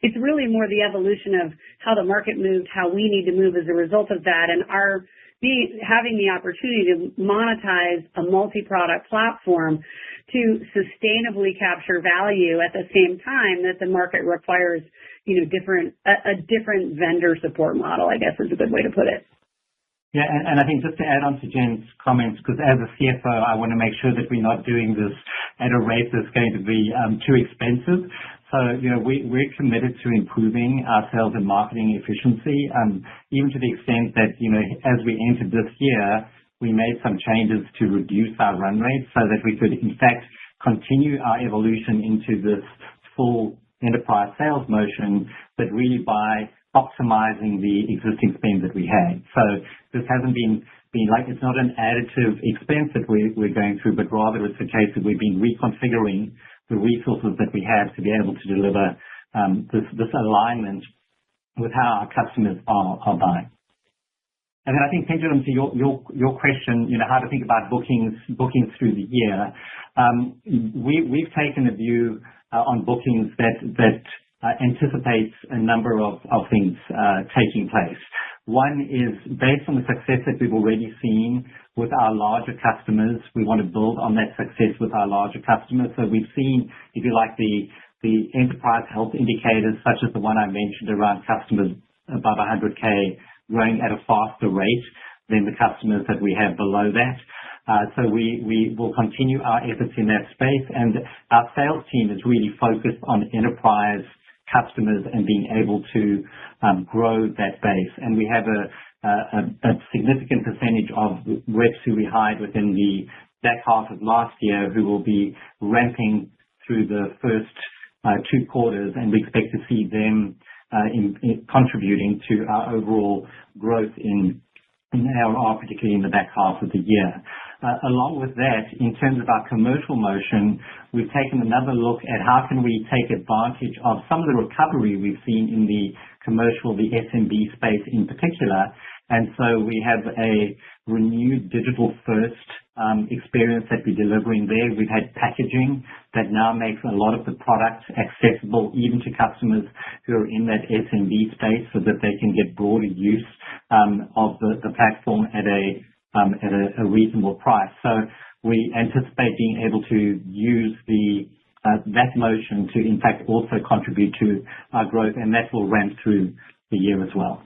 it's really more the evolution of how the market moved, how we need to move as a result of that, and having the opportunity to monetize a multi-product platform to sustainably capture value at the same time that the market requires, a different vendor support model, I guess is a good way to put it. Yeah, and I think just to add on to Jen's comments, because as a CFO, I want to make sure that we're not doing this at a rate that's going to be too expensive. So, we're committed to improving our sales and marketing efficiency, even to the extent that, as we entered this year, we made some changes to reduce our run rate so that we could, in fact, continue our evolution into this full enterprise sales motion, but really by optimizing the existing spend that we had. So this hasn't been like, it's not an additive expense that we're going through, but rather it's a case that we've been reconfiguring the resources that we have to be able to deliver this alignment with how our customers are buying. And then I think, Pendulum, to your question, how to think about bookings through the year, we've taken a view on bookings that anticipates a number of things taking place. One is based on the success that we've already seen with our larger customers. We want to build on that success with our larger customers. So we've seen, if you like, the enterprise health indicators, such as the one I mentioned around customers above 100K growing at a faster rate than the customers that we have below that. So we will continue our efforts in that space, and our sales team is really focused on enterprise customers and being able to grow that base. And we have a significant percentage of reps who we hired within the back half of last year who will be ramping through the first 2 quarters, and we expect to see them in contributing to our overall growth in ARR, particularly in the back half of the year. Along with that, in terms of our commercial motion, we've taken another look at how can we take advantage of some of the recovery we've seen in the commercial, the SMB space in particular. And so we have a renewed digital first experience that we're delivering there. We've had packaging that now makes a lot of the products accessible even to customers who are in that SMB space so that they can get broader use of the platform at a reasonable price. So we anticipate being able to use the that motion to, in fact, also contribute to our growth, and that will ramp through the year as well.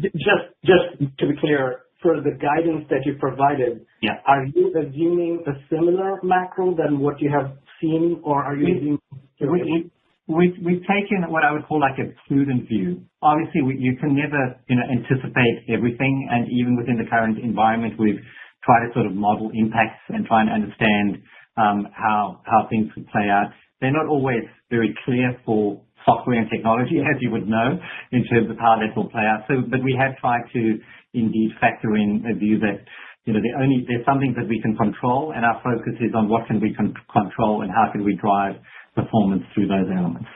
Just to be clear, for the guidance that you provided, are you assuming a similar macro than what you have seen, or are you assuming? We've taken what I would call like a prudent view. Obviously, you can never, anticipate everything, and even within the current environment, we've tried to sort of model impacts and try and understand how things would play out. They're not always very clear for software and technology, as you would know, in terms of how that will play out. But we have tried to indeed factor in a view that there's some things that we can control, and our focus is on what can we control and how can we drive performance through those elements.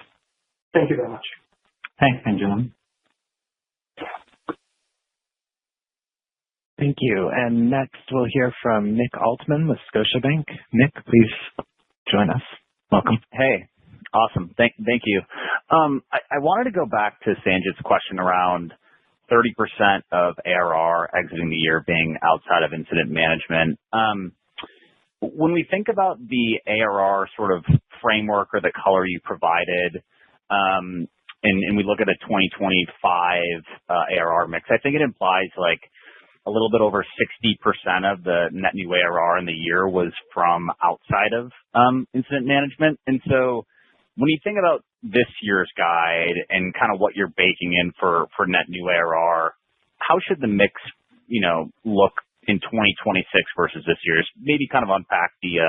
Thank you very much. Thanks, Benjamin. Thank you. And next we'll hear from Nick Altman with Scotiabank. Nick, please join us. Welcome. Hey, awesome. Thank you. I wanted to go back to Sanjit's question around 30% of ARR exiting the year being outside of incident management. When we think about the ARR sort of framework or the color you provided, and we look at a 2025 ARR mix, I think it implies like a little bit over 60% of the net new ARR in the year was from outside of incident management. And so when you think about this year's guide and kind of what you're baking in for net new ARR, how should the mix, look in 2026 versus this year's? Maybe kind of unpack the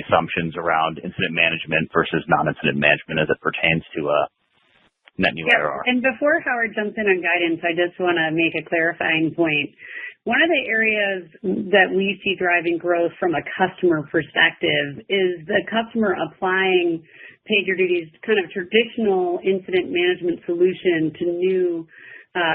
assumptions around incident management versus non-incident management as it pertains to net new ARR. And before Howard jumps in on guidance, I just want to make a clarifying point. One of the areas that we see driving growth from a customer perspective is the customer applying PagerDuty's kind of traditional incident management solution to new,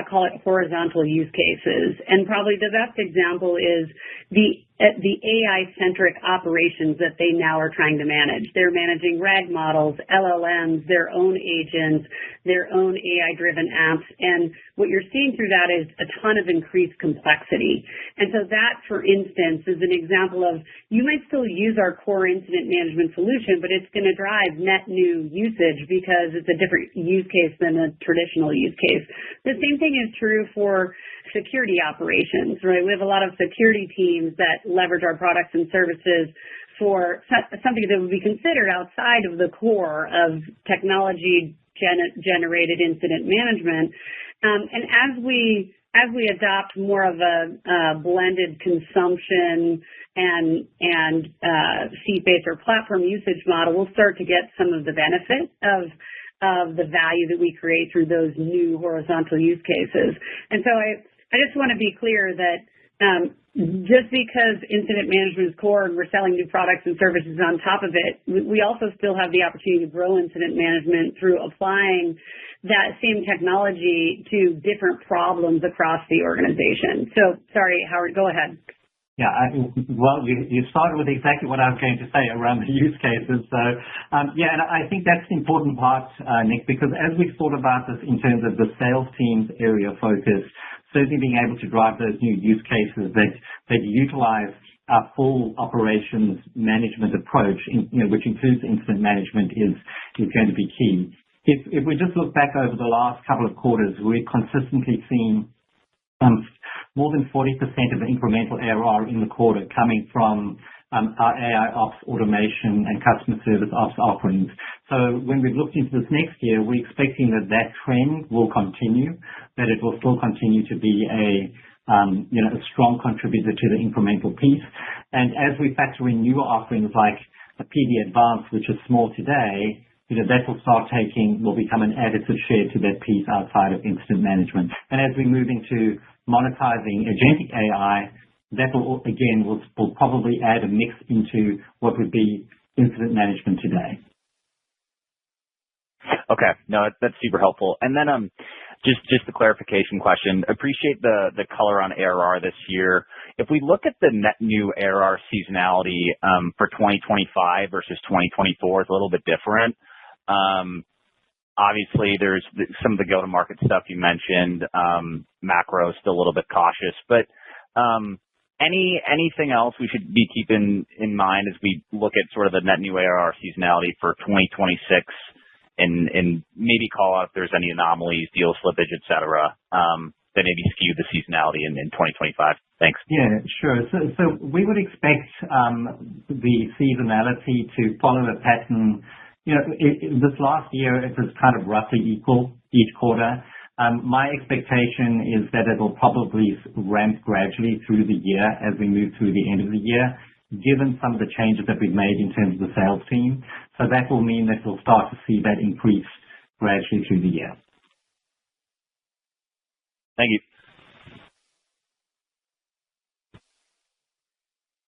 call it horizontal use cases. And probably the best example is the AI-centric operations that they now are trying to manage. They're managing RAG models, LLMs, their own agents, their own AI-driven apps. And what you're seeing through that is a ton of increased complexity. And so that, for instance, is an example of you might still use our core incident management solution, but it's going to drive net new usage because it's a different use case than a traditional use case. The same thing is true for security operations, right? We have a lot of security teams that leverage our products and services for something that would be considered outside of the core of technology generated incident management. And as we adopt more of a blended consumption and seat-based or platform usage model, we'll start to get some of the benefit of the value that we create through those new horizontal use cases. And so I just want to be clear that just because incident management is core and we're selling new products and services on top of it, we also still have the opportunity to grow incident management through applying that same technology to different problems across the organization. So, sorry, Howard, go ahead. Yeah, well, you started with exactly what I was going to say around the use cases. So, and I think that's the important part, Nick, because as we've thought about this in terms of the sales team's area of focus, certainly being able to drive those new use cases that utilize our full operations management approach, which includes incident management, is going to be key. If we just look back over the last couple of quarters, we've consistently seen more than 40% of the incremental ARR in the quarter coming from our AIOps automation and customer service ops offerings. So when we've looked into this next year, we're expecting that trend will continue, that it will still continue to be a strong contributor to the incremental piece. And as we factor in newer offerings like a PD Advanced, which is small today, that will become an additive share to that piece outside of incident management. And as we move into monetizing agentic AI, that will probably add a mix into what would be incident management today. Okay, no, that's super helpful. And then just a clarification question. Appreciate the color on ARR this year. If we look at the net new ARR seasonality for 2025 versus 2024, it's a little bit different. Obviously, there's some of the go-to-market stuff you mentioned. Macro is still a little bit cautious, but anything else we should be keeping in mind as we look at sort of the net new ARR seasonality for 2026 and maybe call out if there's any anomalies, deal slippage, et cetera, that maybe skew the seasonality in 2025? Thanks. Yeah, sure. So we would expect the seasonality to follow a pattern. This last year, it was kind of roughly equal each quarter. My expectation is that it will probably ramp gradually through the year as we move through the end of the year, given some of the changes that we've made in terms of the sales team. So that will mean that we'll start to see that increase gradually through the year. Thank you.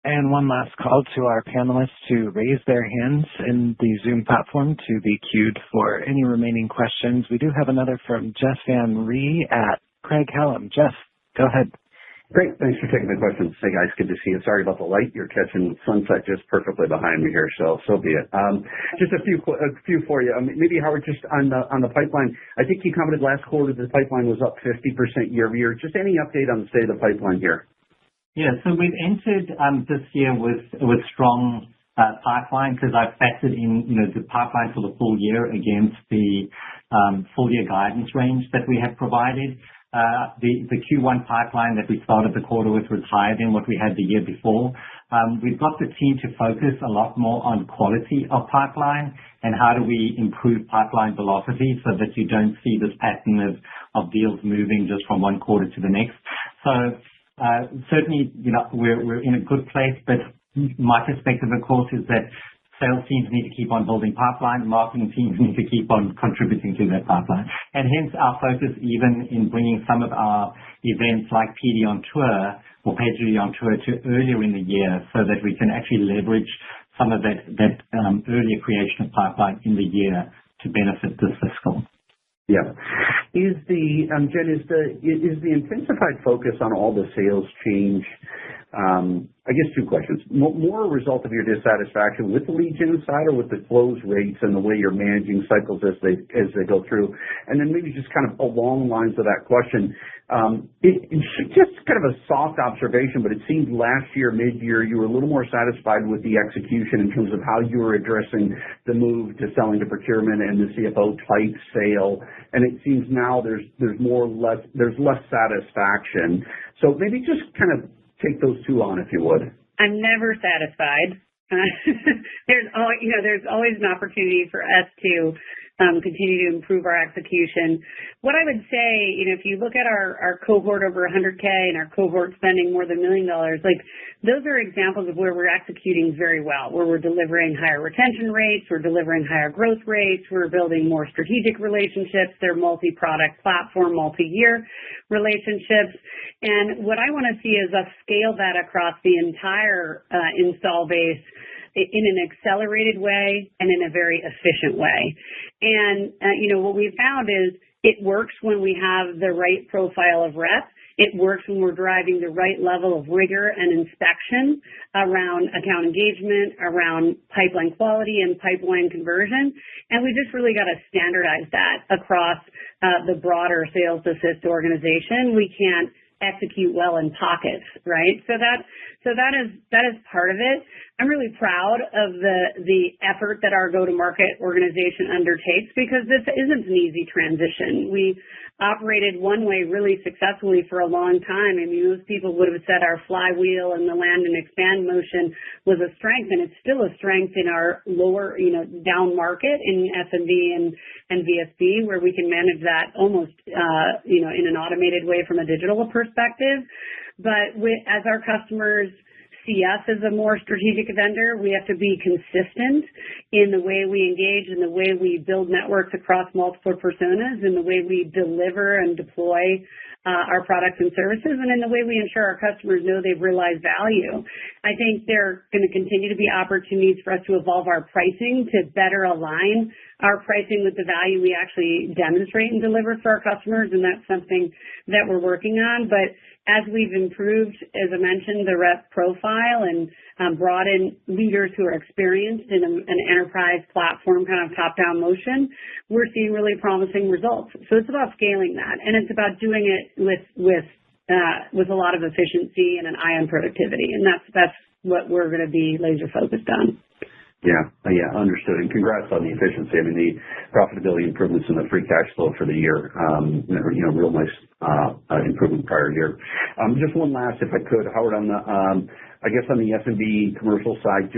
And one last call to our panelists to raise their hands in the Zoom platform to be queued for any remaining questions. We do have another from Jeff Van Rhee at Craig-Hallum. Jeff, go ahead. Great. Thanks for taking the questions. Hey, guys, good to see you. Sorry about the light. You're catching sunset just perfectly behind me here, so be it. Just a few for you. Maybe, Howard, just on the pipeline. I think you commented last quarter the pipeline was up 50% year over year. Just any update on the state of the pipeline here? Yeah, so we've entered this year with strong pipeline because I've factored in the pipeline for the full year against the full year guidance range that we have provided. The Q1 pipeline that we started the quarter with was higher than what we had the year before. We've got the team to focus a lot more on quality of pipeline and how do we improve pipeline velocity so that you don't see this pattern of deals moving just from one quarter to the next. So certainly, we're in a good place, but my perspective, of course, is that sales teams need to keep on building pipeline, marketing teams need to keep on contributing to that pipeline. And hence our focus even in bringing some of our events like PD on Tour or PagerDuty on Tour to earlier in the year so that we can actually leverage some of that earlier creation of pipeline in the year to benefit this fiscal. Yeah. Jen, is the intensified focus on all the sales change, I guess two questions, more a result of your dissatisfaction with the lead gen side or with the close rates and the way you're managing cycles as they go through? And then maybe just kind of along lines of that question, it's just kind of a soft observation, but it seemed last year, mid-year, you were a little more satisfied with the execution in terms of how you were addressing the move to selling to procurement and the CFO type sale. And it seems now there's less satisfaction. So maybe just kind of take those two on, if you would. I'm never satisfied. There's always an opportunity for us to continue to improve our execution. What I would say, if you look at our cohort over 100K and our cohort spending more than $1 million, like those are examples of where we're executing very well, where we're delivering higher retention rates, we're delivering higher growth rates, we're building more strategic relationships, they're multi-product platform, multi-year relationships. And what I want to see is us scale that across the entire install base in an accelerated way and in a very efficient way. And, what we found is it works when we have the right profile of rep. It works when we're driving the right level of rigor and inspection around account engagement, around pipeline quality and pipeline conversion. And we just really got to standardize that across the broader sales assist organization. We can't execute well in pockets, right? So that is part of it. I'm really proud of the effort that our go-to-market organization undertakes because this isn't an easy transition. We operated one way really successfully for a long time. I mean, most people would have said our flywheel and the land and expand motion was a strength, and it's still a strength in our lower, down market in SMB and VSB, where we can manage that almost, in an automated way from a digital perspective. But as our customers see us as a more strategic vendor, we have to be consistent in the way we engage, in the way we build networks across multiple personas, in the way we deliver and deploy our products and services, and in the way we ensure our customers know they've realized value. I think there are going to continue to be opportunities for us to evolve our pricing to better align our pricing with the value we actually demonstrate and deliver for our customers, and that's something that we're working on. But as we've improved, as I mentioned, the rep profile and brought in leaders who are experienced in an enterprise platform kind of top-down motion, we're seeing really promising results. So it's about scaling that, and it's about doing it with with a lot of efficiency and an eye on productivity. And that's what we're going to be laser focused on. Yeah, understood. And congrats on the efficiency. I mean, the profitability improvements in the free cash flow for the year, real nice improvement prior year. Just one last, if I could, Howard, on the, I guess on the SMB commercial side,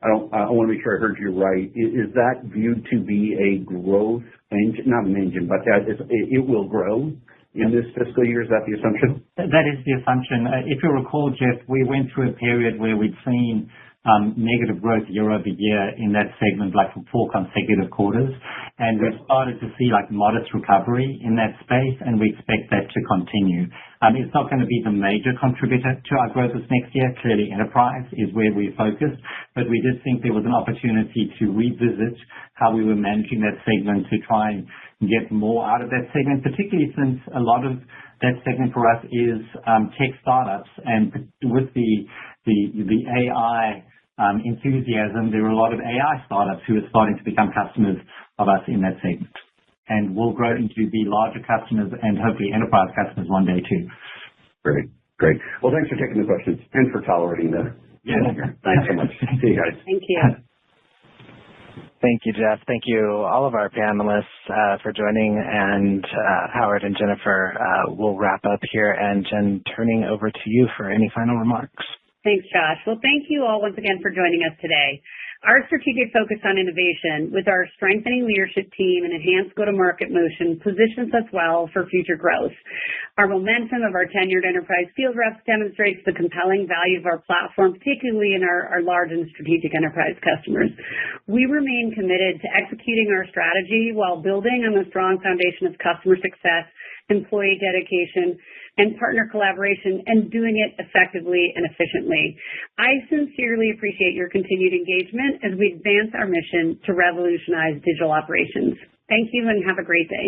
I want to make sure I heard you right. Is that viewed to be a growth engine, not an engine, but it will grow in this fiscal year? Is that the assumption? That is the assumption. If you recall, Jeff, we went through a period where we'd seen negative growth year over year in that segment, like for 4 consecutive quarters. And we've started to see like modest recovery in that space, and we expect that to continue. It's not going to be the major contributor to our growth this next year. Clearly, enterprise is where we're focused, but we did think there was an opportunity to revisit how we were managing that segment to try and get more out of that segment, particularly since a lot of that segment for us is tech startups, and with the AI enthusiasm, there are a lot of AI startups who are starting to become customers of us in that segment. And we'll grow into be larger customers and hopefully enterprise customers one day too. Great. Well, thanks for taking the questions and for tolerating the Thanks so much. See you guys. Thank you. Thank you, Jeff. Thank you, all of our panelists, for joining. And Howard and Jennifer, we'll wrap up here. And Jen, turning over to you for any final remarks. Thanks, Josh. Well, thank you all once again for joining us today. Our strategic focus on innovation with our strengthening leadership team and enhanced go-to-market motion positions us well for future growth. Our momentum of our tenured enterprise field reps demonstrates the compelling value of our platform, particularly in our large and strategic enterprise customers. We remain committed to executing our strategy while building on a strong foundation of customer success, employee dedication, and partner collaboration, and doing it effectively and efficiently. I sincerely appreciate your continued engagement as we advance our mission to revolutionize digital operations. Thank you and have a great day.